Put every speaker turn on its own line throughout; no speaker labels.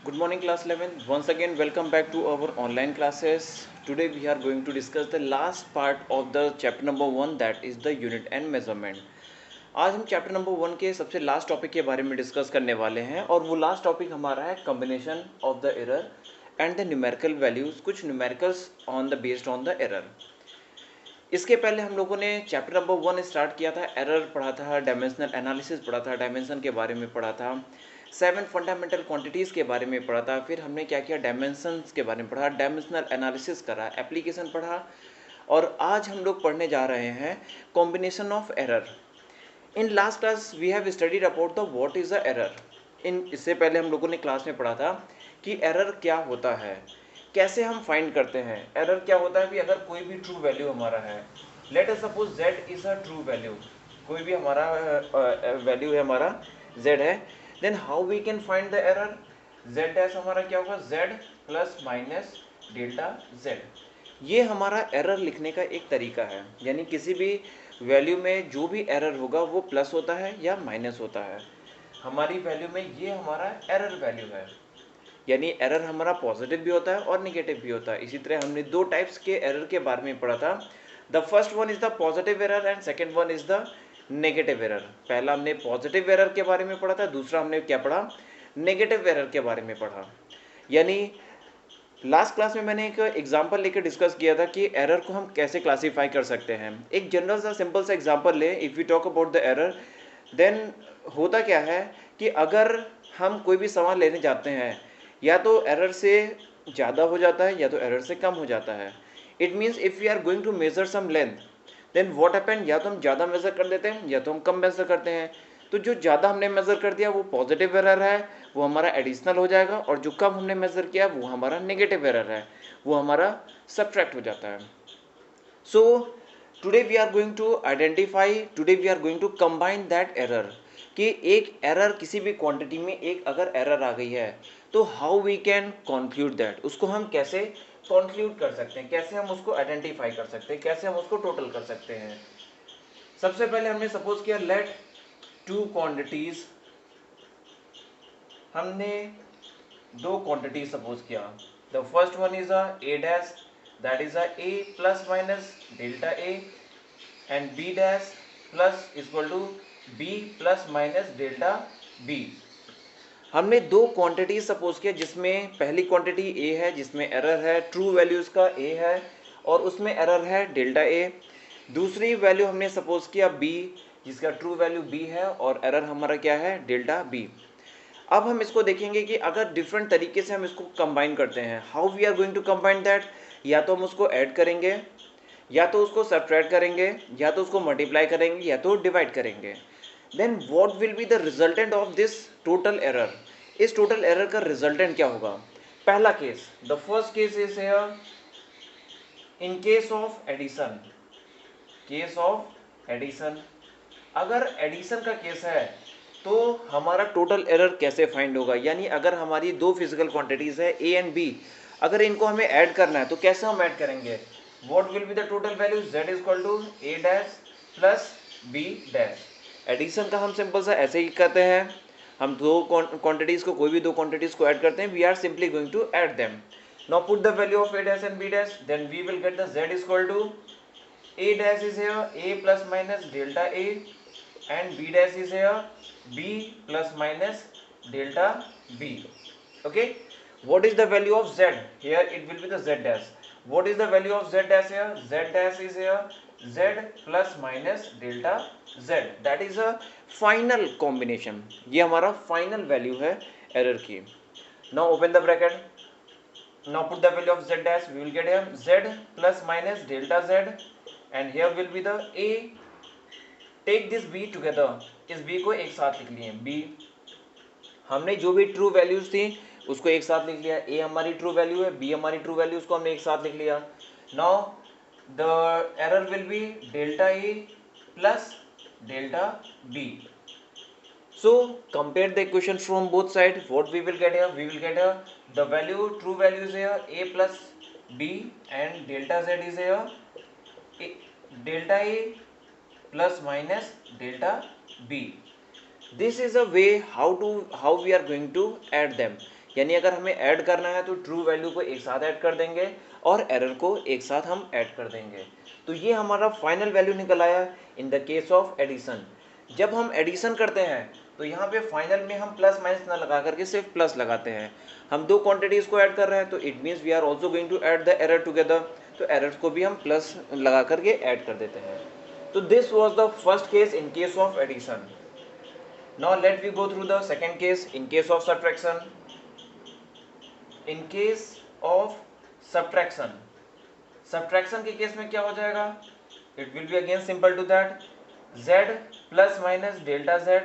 Good morning, class 11. Once again, welcome back to our online classes. Today, we are going to discuss the last part of the chapter number 1, that is the unit and measurement. आज हम chapter number 1 के सबसे last topic के बारे में discuss करने वाले हैं और वो लास्ट टॉपिक हमारा है combination of the error and the numerical values, कुछ numericals on the based on the error. इसके पहले हम लोगों ने चैप्टर नंबर 1 स्टार्ट किया था, एरर पढ़ा था, डायमेंशनल एनालिसिस पढ़ा था, डायमेंशन के बारे में पढ़ा था, 7 फंडामेंटल क्वांटिटीज़ के बारे में पढ़ा था। फिर हमने क्या किया, डायमेंशंस के बारे में पढ़ा, डायमेंशनल एनालिसिस करा, एप्लीकेशन पढ़ा और आज हम लोग पढ़ने जा रहे हैं combination of error. In last class we have studied about the what is the error. इससे पहले हम लोगों ने क्लास में पढ़ा था कि एरर क्या होता है, कैसे हम फाइंड करते हैं। एरर क्या होता है कि अगर कोई भी ट्रू वैल्यू हमारा है, let us suppose z is a true value, कोई भी हमारा वैल्यू है, हमारा z है, then how we can find the error. z dash हमारा क्या होगा, z plus minus delta z। ये हमारा एरर लिखने का एक तरीका है, यानी किसी भी वैल्यू में जो भी एरर होगा वो प्लस होता है या माइनस होता है। हमारी वैल्यू में ये हमारा एरर वैल्यू है, यानी एरर हमारा पॉजिटिव भी होता है और निगेटिव भी होता है। इसी तरह हमने दो टाइप्स के एरर के बारे में पढ़ा था। The first one is the positive error and second one is the negative error. पहला हमने पॉजिटिव एरर के बारे में पढ़ा था, दूसरा हमने क्या पढ़ा, नेगेटिव एरर के बारे में पढ़ा। यानी लास्ट क्लास में मैंने एक एग्जांपल लेकर डिस्कस किया था कि एरर को हम कैसे क्लासीफाई कर सकते हैं। एक जनरल सा सिंपल सा एग्जांपल ले, if you talk about the error, then होता क्या है कि अगर हम कोई भी सामान लेने जाते हैं, या तो एरर से ज़्यादा हो जाता है या तो एरर से कम हो जाता है। It means if we are going to measure some length, then what happen, या तो हम ज़्यादा मेज़र कर देते हैं या तो हम कम मेज़र करते हैं। तो जो ज़्यादा हमने मेज़र कर दिया वो पॉजिटिव एरर है, वो हमारा एडिशनल हो जाएगा, और जो कम हमने मेज़र किया वो हमारा नेगेटिव एरर है, वो हमारा सब्ट्रैक्ट हो जाता है। So today we are going to identify, today we are going to combine that error, कि एक एरर किसी भी क्वांटिटी में एक अगर एरर आ गई है तो how we can conclude that, उसको हम कैसे कंक्लूड कर सकते हैं, कैसे हम उसको आइडेंटिफाई कर सकते हैं, कैसे हम उसको टोटल कर सकते हैं। सबसे पहले हमने सपोज किया लेट टू क्वांटिटीज, हमने दो क्वांटिटी सपोज किया। The first one is a A dash, that is a A plus minus delta A, and B dash plus equal to B plus minus delta B. हमने दो quantity suppose किया जिसमें पहली quantity ए है जिसमें error है, true values का ए है और उसमें एरर है डेल्टा ए। दूसरी वैल्यू हमने सपोज किया बी, जिसका ट्रू वैल्यू बी है और एरर हमारा क्या है, डेल्टा बी। अब हम इसको देखेंगे कि अगर डिफरेंट तरीके से हम इसको कंबाइन करते हैं, how we are going to combine that. या तो हम उसको ऐड करेंगे, या तो उसको सब्ट्रैक्ट करेंगे, या तो उसको मल्टीप्लाई करेंगे, या तो डिवाइड करेंगे। Then what will be the resultant of this total error. इस टोटल एरर का रिजल्टेंट क्या होगा। पहला case, the first case is here, in case of addition, case of addition, अगर एडिशन का केस है तो हमारा टोटल एरर कैसे फाइंड होगा। यानी अगर हमारी दो फिजिकल क्वांटिटीज है ए एंड बी, अगर इनको हमें ऐड करना है तो कैसे हम ऐड करेंगे। What will be the total value, z is equal to A dash plus B dash. Addition का हम सिंपल सा ऐसे ही करते हैं, हम दो क्वांटिटीज को, कोई भी दो क्वांटिटीज को ऐड करते हैं, we are simply going to add them. Now put the value of a dash and b dash, then we will get the z is equal to a dash is here a plus minus delta a, and b dash is here b plus minus delta b. Okay, what is the value of z here, it will be the z dash. What is the value of z dash here, z dash is here z plus minus delta z, that is a final combination, ये हमारा final value है error की। now open the bracket, now put the value of z dash, we will get here z plus minus delta z, and here will be the a, take this b together, इस b को एक साथ लिख लिए। b, हमने जो भी true values थी उसको एक साथ लिख लिया, a हमारी ट्रू वैल्यू है, b हमारी ट्रू वैल्यू, उसको हमने एक साथ लिख लिया। Now the error will be delta a plus delta b। So compare the equation from both sides. What we will get here? We will get here the value, true value is here a plus b, and delta z is here a, delta a plus minus delta b. This is a way how we are going to add them, यानी अगर हमें add करना है तो true value को एक साथ add कर देंगे और एरर को एक साथ हम ऐड कर देंगे। तो ये हमारा फाइनल वैल्यू निकल आया in the case of addition. जब हम एडिशन करते हैं तो यहाँ पे फाइनल में हम प्लस माइनस ना लगा करके सिर्फ प्लस लगाते हैं। हम दो क्वांटिटीज को ऐड कर रहे हैं तो it means we are also going to add the error together, तो एरर को भी हम प्लस लगा करके ऐड कर देते हैं। तो this was the first case in case of addition. Now let we go through the second case in case of subtraction. In case of subtraction, subtraction के केस में क्या हो जाएगा, it will be again simple to that, z plus minus delta z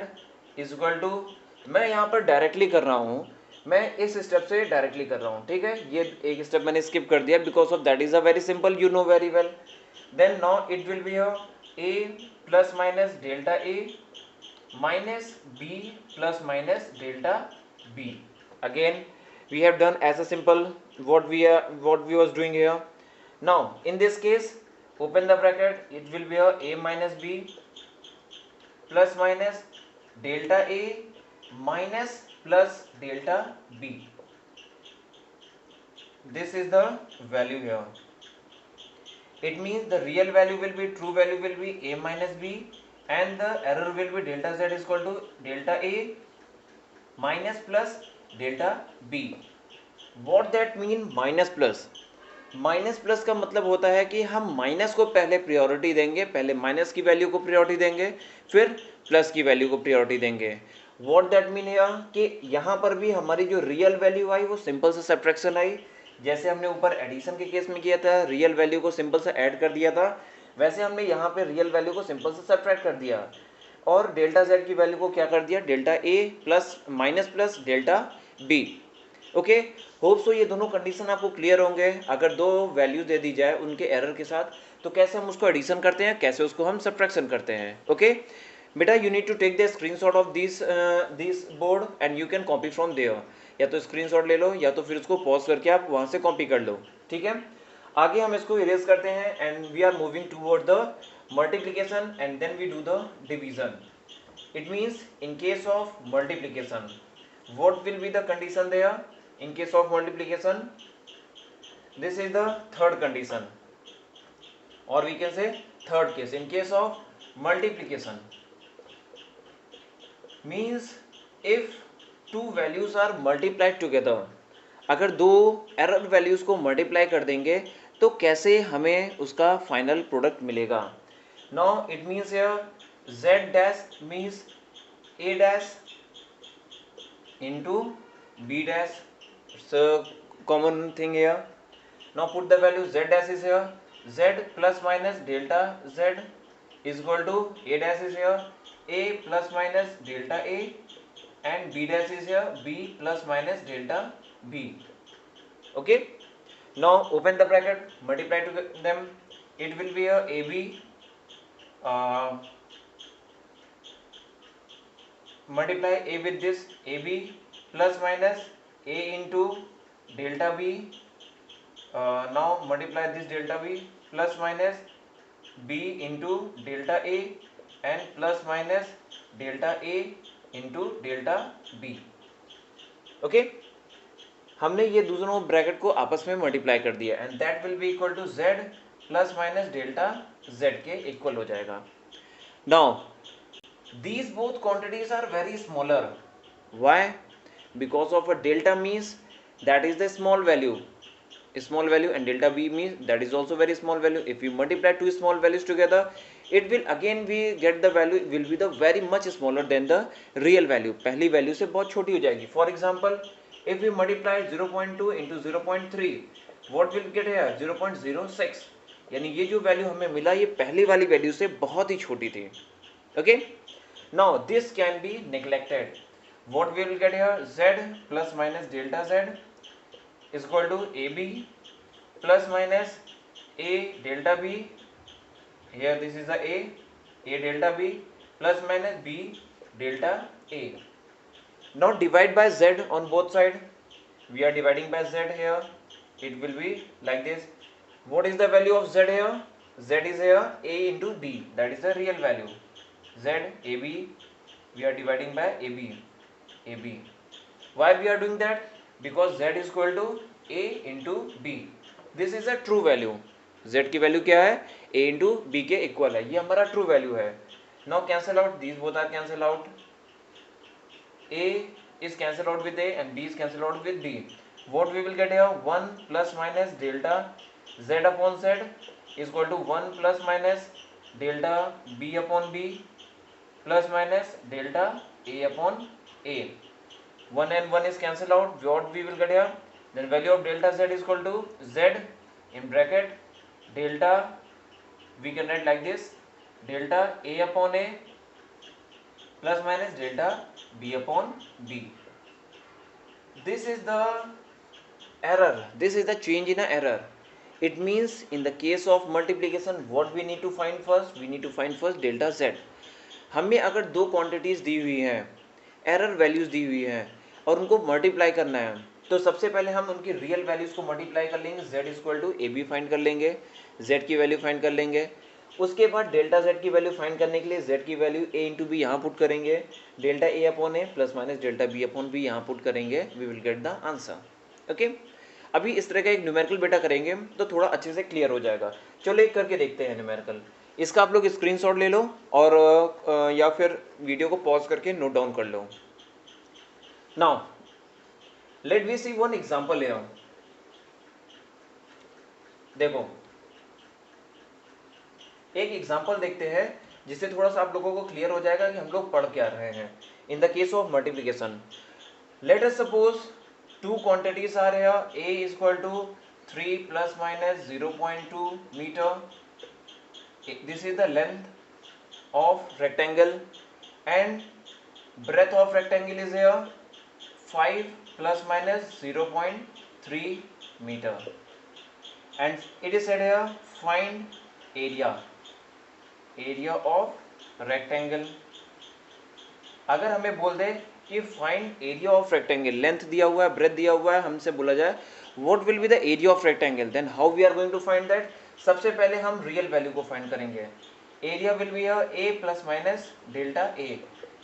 is equal to, मैं यहाँ पर directly कर रहा हूँ, मैं इस स्टेप से डायरेक्टली कर रहा हूँ, ठीक है। ये एक स्टेप मैंने स्किप कर दिया because of that is a very simple, you know very well. Then now it will be a plus minus delta a minus b plus minus delta b। Again we have done as a simple what we was doing here. Now in this case, open the bracket, it will be a minus b plus minus delta a minus plus delta b. This is the value here. It means the real value will be, true value will be a minus b and the error will be delta z is equal to delta a minus plus delta B. What that mean minus plus, minus plus का मतलब होता है कि हम minus को पहले priority देंगे, पहले माइनस की वैल्यू को प्रायोरिटी देंगे फिर प्लस की वैल्यू को प्रायोरिटी देंगे। वॉट दैट मीन है कि यहाँ पर भी हमारी जो रियल वैल्यू आई वो सिंपल से सब्ट्रैक्शन आई, जैसे हमने ऊपर एडिशन के केस में किया था, रियल वैल्यू को सिंपल से ऐड कर दिया था, वैसे हमने यहाँ पे रियल वैल्यू को सिंपल से सब्ट्रैक्ट कर दिया और डेल्टा जेड की वैल्यू को क्या कर दिया, delta A plus minus plus delta B. Okay, hope so ये दोनों कंडीशन आपको क्लियर होंगे। अगर दो वैल्यू दे दी जाए उनके एरर के साथ तो कैसे हम उसको एडिशन करते हैं, कैसे उसको हम सब्ट्रैक्शन करते हैं। ओके बेटा, you need to take the screenshot of this board and you can copy from there, या तो स्क्रीनशॉट ले लो या तो फिर उसको पॉज करके आप वहां से कॉपी कर लो, ठीक है। आगे हम इसको इरेज करते हैं and we are moving toward the multiplication and then we do the division. It means in case of multiplication what will be the condition there? In case of multiplication, this is the third condition, or we can say third case. In case of multiplication means if two values are multiplied together, अगर दो error values को multiply कर देंगे तो कैसे हमें उसका final product मिलेगा। Now it means here z dash means a dash into b dash, it's a common thing here. Now put the value, z dash is here, z plus minus delta z is equal to a dash is here, a plus minus delta a and b dash is here, b plus minus delta b. Okay, now open the bracket, multiply to them, it will be a ab multiply a with this ab plus minus a into delta b, now multiply this delta b plus minus b into delta a and plus minus delta a into delta b। Okay, हमने ये दोनों bracket को आपस में multiply कर दिया and that will be equal to z plus minus delta z के equal हो जाएगा। Now these both quantities are very smaller. Why? Because of a delta means that is the small value, and delta b means that is also very small value. If we multiply two small values together, it will again we get the value will be the very much smaller than the real value, पहली value से बहुत छोटी हो जाएगी। For example, if we multiply 0.2 into 0.3, what will get here 0.06, यानी ये जो value हमें मिला ये पहली वाली वैल्यू से बहुत ही छोटी थी। Okay, now this can be neglected. What we will get here, z plus minus delta z is equal to ab plus minus a delta b, here this is the a delta b plus minus b delta a. Now divide by z on both side, we are dividing by z here, it will be like this. What is the value of z here? Z is here a into b, that is the real value. Z AB, we are dividing by AB. Why we are doing that? because z is equal to a into b. This is a true value. z की value क्या है? a into b के equal है, ये हमारा true value है. Now cancel out, these both are cancel out. a is cancelled out with a and b is cancelled out with b. What we will get here? 1 plus minus delta z upon z is equal to 1 plus minus delta b upon b plus minus delta a upon a. 1 and 1 is cancelled out. What we will get here? Then value of delta z is equal to z in bracket delta, we can write like this, delta a upon a plus minus delta b upon b. This is the error. This is the change in an error. It means in the case of multiplication, what we need to find first? We need to find first delta z. हमें अगर दो quantities दी हुई हैं, error values दी हुई हैं और उनको multiply करना है, तो सबसे पहले हम उनकी रियल वैल्यूज को मल्टीप्लाई कर लेंगे. z equal to A B find कर लेंगे, z की वैल्यू फाइंड कर लेंगे. उसके बाद डेल्टा z की वैल्यू फाइंड करने के लिए z की वैल्यू a इंटू बी यहाँ पुट करेंगे, delta a upon A plus minus delta b upon B यहाँ पुट करेंगे. We will get the answer. Okay, अभी इस तरह का एक न्यूमेरिकल बेटा करेंगे तो थोड़ा अच्छे से क्लियर हो जाएगा. चलो एक करके देखते हैं न्यूमेरिकल. इसका आप लोग स्क्रीनशॉट ले लो और या फिर वीडियो को पॉज करके नोट डाउन कर लो. Now let we see one example here. देखो एक एग्जांपल देखते हैं जिससे थोड़ा सा आप लोगों को क्लियर हो जाएगा कि हम लोग पढ़ क्या रहे हैं. इन the case of multiplication, late us suppose two quantities are here. A is equal to 3 plus minus 0.2 meter. This is the length of rectangle and breadth of rectangle is here 5 plus minus 0.3 meter. And it is said here find area of rectangle. अगर हमें बोल दे कि find area of rectangle, length दिया हुआ है, breath दिया हुआ है, हमसे बोला जाए what will be the area of rectangle, then how we are going to find that. सबसे पहले हम रियल वैल्यू को फाइंड करेंगे. Area will be a plus minus delta a.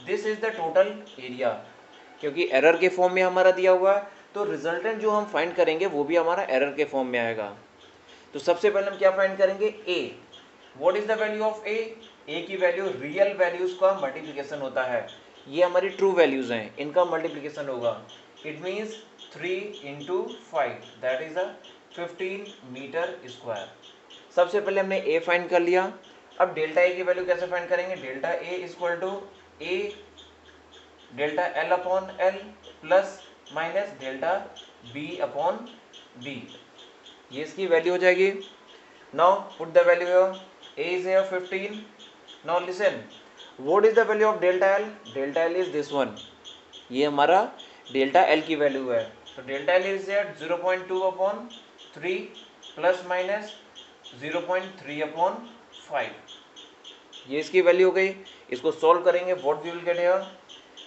This is the total area. क्योंकि error के form में हमारा दिया हुआ है तो रिजल्टेंट जो हम फाइंड करेंगे वो भी हमारा एरर के फॉर्म में आएगा. तो सबसे पहले हम क्या फाइंड करेंगे? a. What is the value of a? a की वैल्यू रियल वैल्यूज का मल्टीप्लिकेशन होता है. ये हमारी ट्रू वैल्यूज हैं, इनका मल्टीप्लिकेशन होगा. It means 3 into 5 that is 15 meter square. सबसे पहले हमने a फाइंड कर लिया. अब डेल्टा a की वैल्यू कैसे फाइंड करेंगे? Delta a equal to a delta l upon l plus minus delta b upon b. ये इसकी वैल्यू हो जाएगी. Now put the value here. a is here 15. Now listen, what is the value of delta L? delta L is this one. ये हमारा delta L की value है. तो delta L is at 0.2 upon 3 plus minus 0.3 upon 5. ये इसकी value हो गई. इसको सॉल्व करेंगे. what we will get here?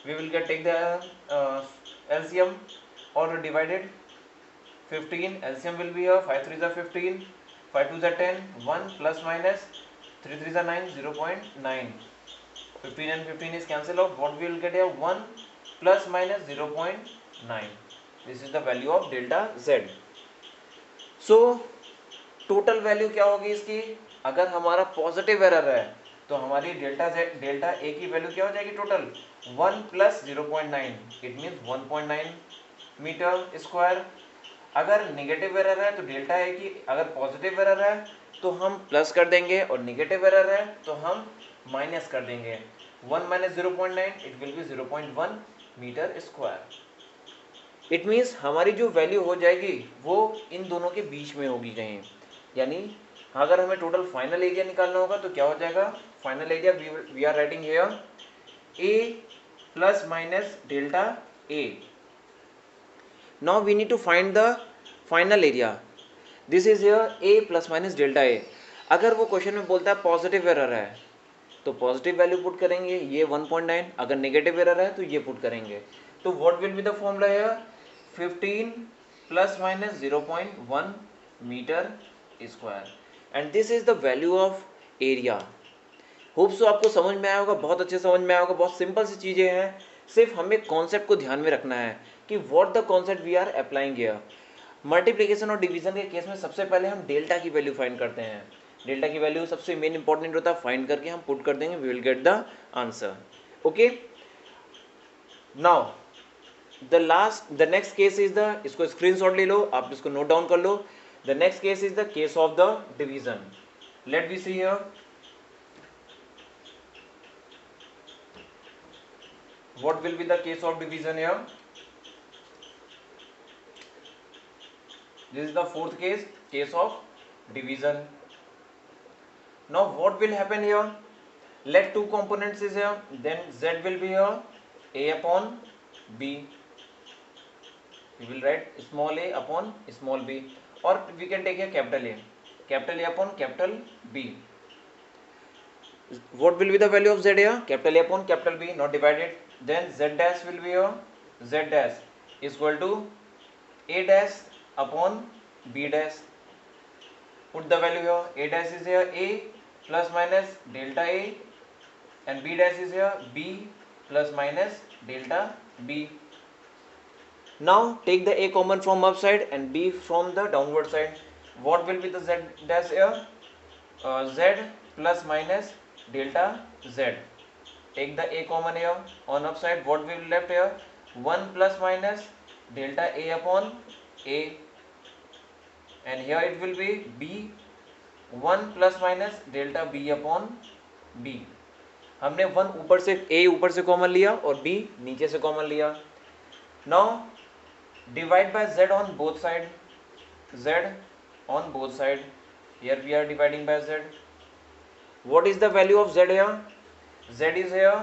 we will get take the LCM और divided 15. LCM will be here 5 3 is 15, 5 2 is 10, 1 plus minus 3 3 is 9, 0.9. 15 and 15 is cancelled out. What we will get here? 1 plus minus 0.9. This is the value of delta z. So total value क्या होगी इसकी? अगर हमारा positive error है तो हमारी delta a की value क्या हो जाएगी? Total 1 plus 0.9. It means 1.9 meter square. अगर नेगेटिव एरर है तो डेल्टा a की, अगर पॉजिटिव एरर है तो हम प्लस कर देंगे और नेगेटिव एरर है तो हम माइनस कर देंगे. 1 minus 0.9 it will be 0.1 meter square. It means हमारी जो वैल्यू हो जाएगी वो इन दोनों के बीच में होगी कहीं. यानी अगर हमें टोटल फाइनल एरिया निकालना होगा तो क्या हो जाएगा? Final area we are writing here a plus minus delta a. Now we need to find the final area. This is here a plus minus delta a. अगर वो क्वेश्चन में बोलता है पॉजिटिव एरर है तो पॉजिटिव वैल्यू पुट करेंगे, ये 1.9. अगर नेगेटिव एरर है तो ये पुट करेंगे. तो what will be the formula here? 15 plus minus 0.1 meter square. And this is the value of area. Hope so आपको समझ में आया होगा, बहुत अच्छे समझ में आया होगा. बहुत सिंपल सी चीज़ें हैं, सिर्फ हमें कॉन्सेप्ट को ध्यान में रखना है. कि what the concept we are applying here. Multiplication और डिवीजन के केस में सबसे पहले हम डेल्टा की वैल्यू फाइंड करते हैं। डेल्टा की वैल्यू सबसे मेन इंपॉर्टेंट होता है, फाइंड करके हम पुट कर देंगे, we will get the answer. Okay, now the next case is the, इसको स्क्रीनशॉट ले लो, आप इसको नोट डाउन कर लो। The next case is the case of the division. Let we see here, what will be the case of division here? This is the fourth case, case of division. Now what will happen here? Let two components is here, then z will be here, a upon b. We will write small a upon small b, or we can take here capital A upon capital B. What will be the value of z here? Capital A upon capital B, not divided. Then z dash will be here, z dash is equal to a dash upon b dash. Put the value here, a dash is here a plus minus delta a, and b dash is here b plus minus delta b. Now take the a common from upside and b from the downward side. What will be the z dash here? Z plus minus delta z. Take the a common here, on upside what we will left here? 1 plus minus delta a upon a, and here it will be b 1 plus minus delta b upon b. हमने 1 ऊपर से, a ऊपर से common लिया और b नीचे से common लिया. Now divide by z on both side, z on both side. Here we are dividing by z. What is the value of z here? Z is here,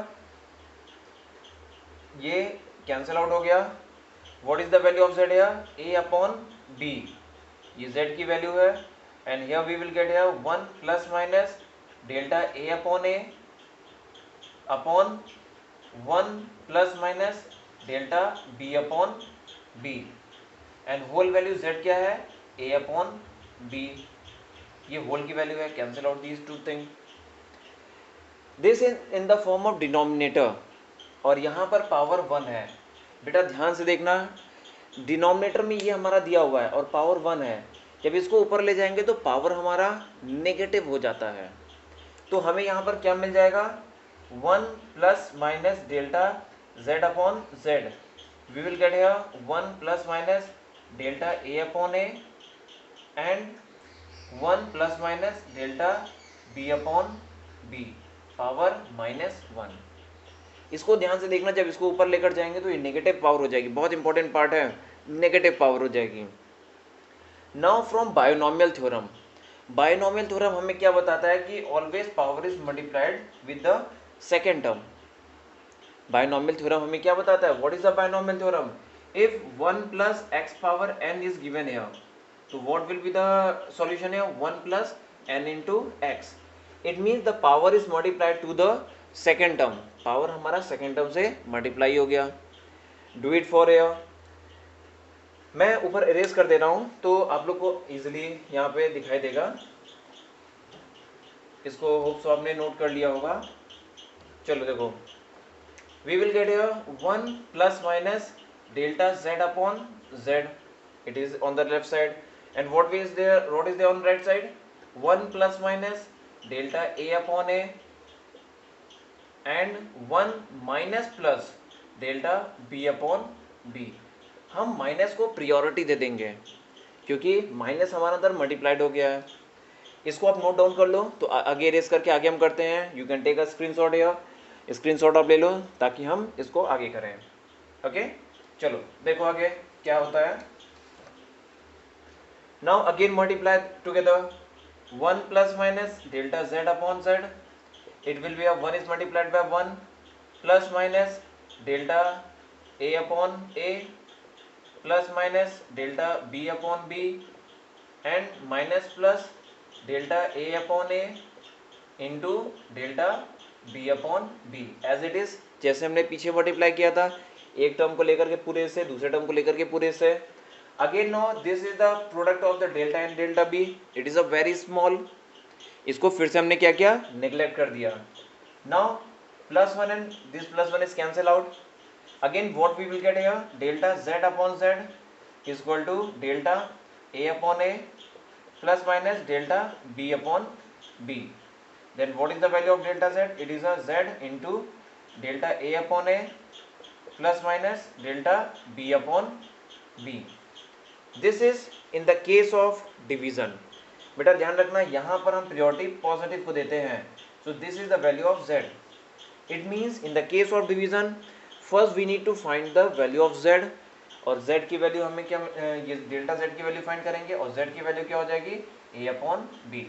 ये cancel out हो गया. What is the value of z here? A upon b. ये z की value है, and here we will get here 1 plus minus delta a upon a upon 1 plus minus delta b upon b, and whole value z क्या है? A upon b. ये whole की value है, cancel out these two things. This is in the form of denominator, और यहाँ पर power 1 है. बेटा ध्यान से देखना, डिनोमिनेटर में ये हमारा दिया हुआ है और पावर 1 है. जब इसको ऊपर ले जाएंगे तो पावर हमारा नेगेटिव हो जाता है. तो हमें यहाँ पर क्या मिल जाएगा? 1 plus minus delta z upon z. We will get here 1 plus minus delta a upon a and 1 plus minus delta b upon b, power -1. इसको ध्यान से देखना, जब इसको ऊपर लेकर जाएंगे तो ये नेगेटिव पावर हो जाएगी. बहुत इंपॉर्टेंट पार्ट है, नेगेटिव पावर हो जाएगी. Now from binomial theorem. Binomial theorem हमें क्या बताता है कि always power is multiplied with the second term. Binomial theorem हमें क्या बताता है? What is the binomial theorem? If 1 plus x power n is given here, तो what will be the solution here? 1 plus n into x. It means the power is multiplied to the second term. Power हमारा second term से multiply हो गया. Do it for air. मैं ऊपर erase कर दे रहा हूं तो आप लोग को इजिली यहाँ पे दिखाई देगा. इसको होप सो आपने नोट कर लिया होगा. चलो देखो, we will get here 1 plus minus delta z upon z. It is on the left side. And what is there on right side? 1 plus minus delta a upon a and 1 minus plus delta b upon b. हम minus को priority दे देंगे क्योंकि minus हमारा अंदर multiplied हो गया है. इसको आप नोट डाउन कर लो. तो आगे रेस करके आगे हम करते हैं. You can take a screenshot here. Screenshot आप ले लो ताकि हम इसको आगे करें. ओके, चलो देखो आगे क्या होता है. Now again multiply together. 1 plus minus delta z upon z. It will be a 1 is multiplied by 1 plus minus delta a upon a plus minus delta b upon b and minus plus delta a upon a into delta b upon b as it is. जैसे हमने पीछे multiply किया था, एक term को लेकर के पूरे से, दूसरे टर्म को लेकर के पूरे से. Again now this is the product of the delta and delta b. It is a very small. इसको फिर से हमने क्या किया? नेग्लेक्ट कर दिया. Now plus 1 and this plus 1 is cancel out. Again what we will get here, delta z upon z is equal to delta a upon a plus minus delta b upon b. Then what is the value of delta z? It is a z into delta a upon a plus minus delta b upon b. This is in the case of division. बेटा ध्यान रखना यहाँ पर हम priority positive को देते हैं. So this is the value of z. It means in the case of division, first we need to find the value of z. और z की वैल्यू हमें क्या, ये डेल्टा z की वैल्यू फाइंड करेंगे और z की वैल्यू क्या हो जाएगी, a अपॉन b.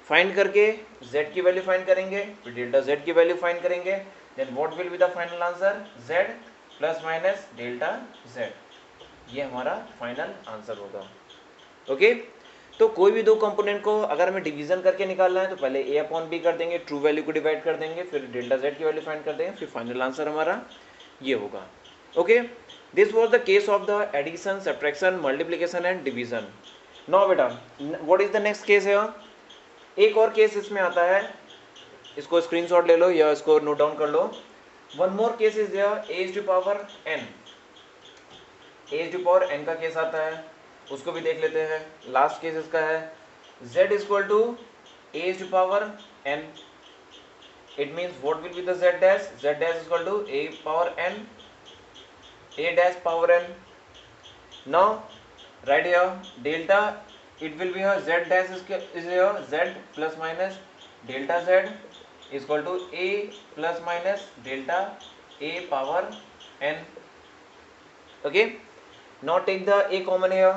फाइंड करके z की वैल्यू फाइंड करेंगे, फिर डेल्टा z की वैल्यू फाइंड करेंगे. Then what will be the final answer, z plus minus delta z. ये हमारा फाइनल आंसर होगा. ओके तो कोई भी दो कंपोनेंट को अगर हमें डिवीजन करके निकालना है तो पहले a अपॉन बी कर देंगे, ट्रू वैल्यू को डिवाइड कर देंगे, फिर डेल्टा z की वैल्यू फाइंड कर देंगे, फिर फाइनल आंसर हमारा ये होगा. Okay this was the case of the addition, subtraction, multiplication and division. Now बेटा what is the next case है. एक और केस इसमें आता है, इसको स्क्रीनशॉट ले लो या इसको नोट डाउन कर लो. One more case is there, a to power n. a to power n का केस आता है, उसको भी देख लेते हैं. लास्ट केस इसका है z equal to a to power n. It means what will be the z dash, z dash equal to a power n, a dash power n. Now write here delta, it will be here z dash is here z plus minus delta z is equal to a plus minus delta a power n. Okay, now take the a common here,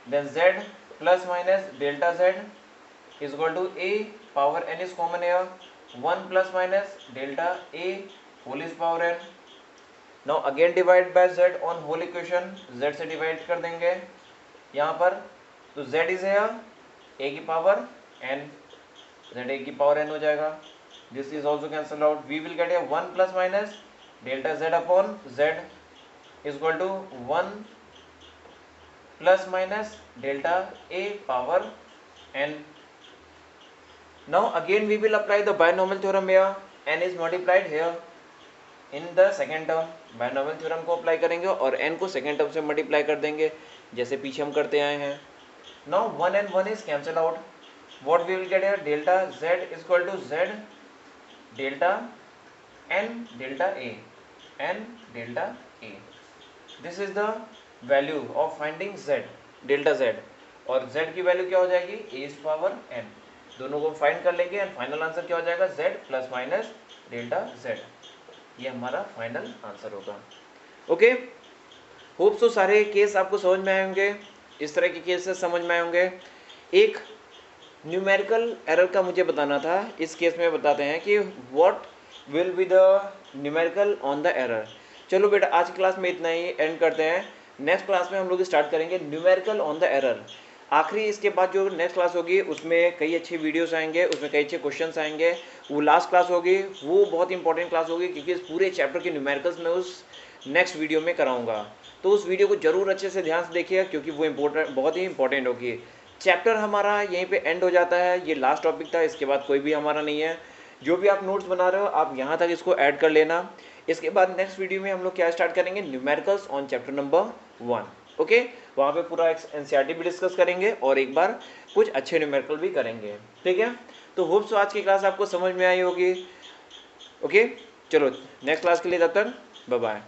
then z plus minus delta z is equal to a power n is common here, 1 plus minus delta a whole is power n. Now again divide by z on whole equation, z से divide कर देंगे यहाँ पर, तो z is है a की power n, z a की power n हो जाएगा. This is also cancel out. We will get 1 plus minus delta z upon z is equal to 1 plus minus delta a power n. Now again we will apply the binomial theorem here, n is multiplied here in the second term. Binomial theorem को apply करेंगे और n को second term से multiply कर देंगे जैसे पीछे हम करते आए हैं. Now 1 and 1 is cancelled out. What we will get here, delta z is equal to z delta n delta a, n delta a. This is the value of finding z, delta z. और z की value क्या हो जाएगी, a is power n. दोनों को find कर लेंगे and final answer क्या हो जाएगा, z plus minus delta z. ये हमारा फाइनल आंसर होगा. ओके होप सो सारे केस आपको समझ में आए होंगे, इस तरह के केसेस समझ में आए होंगे. एक न्यूमेरिकल एरर का मुझे बताना था, इस केस में बताते हैं कि what will be the numerical on the error. चलो बेटा आज की क्लास में इतना ही एंड करते हैं. नेक्स्ट क्लास में हम लोग स्टार्ट करेंगे न्यूमेरिकल ऑन द एरर. आखिरी इसके बाद जो नेक्स्ट क्लास होगी उसमें कई अच्छे वीडियोस आएंगे, उसमें कई अच्छे क्वेश्चंस आएंगे. वो लास्ट क्लास होगी, वो बहुत इंपॉर्टेंट क्लास होगी क्योंकि इस पूरे चैप्टर के न्यूमेरिकल्स में उस नेक्स्ट वीडियो में कराऊंगा. तो उस वीडियो को जरूर अच्छे से ध्यान से देखिएगा क्योंकि वो इम्पोर्टेंट, बहुत ही इंपॉर्टेंट होगी. चैप्टर हमारा यहीं पे एंड हो जाता है. ये लास्ट टॉपिक था, इसके बाद कोई भी हमारा नहीं है. जो भी आप नोट्स बना रहे हो आप यहाँ तक इसको ऐड कर लेना. इसके बाद नेक्स्ट वीडियो में हम लोग क्या स्टार्ट करेंगे, numericals on chapter number 1. Okay वहाँ पे पूरा एनसीईआरटी भी डिस्कस करेंगे और एक बार कुछ अच्छे न्यूमेरिकल भी करेंगे. ठीक है, तो होप सो आज की क्लास आपको समझ में आई होगी. ओके चलो नेक्स्ट क्लास के लिए तब तक बाय बाय.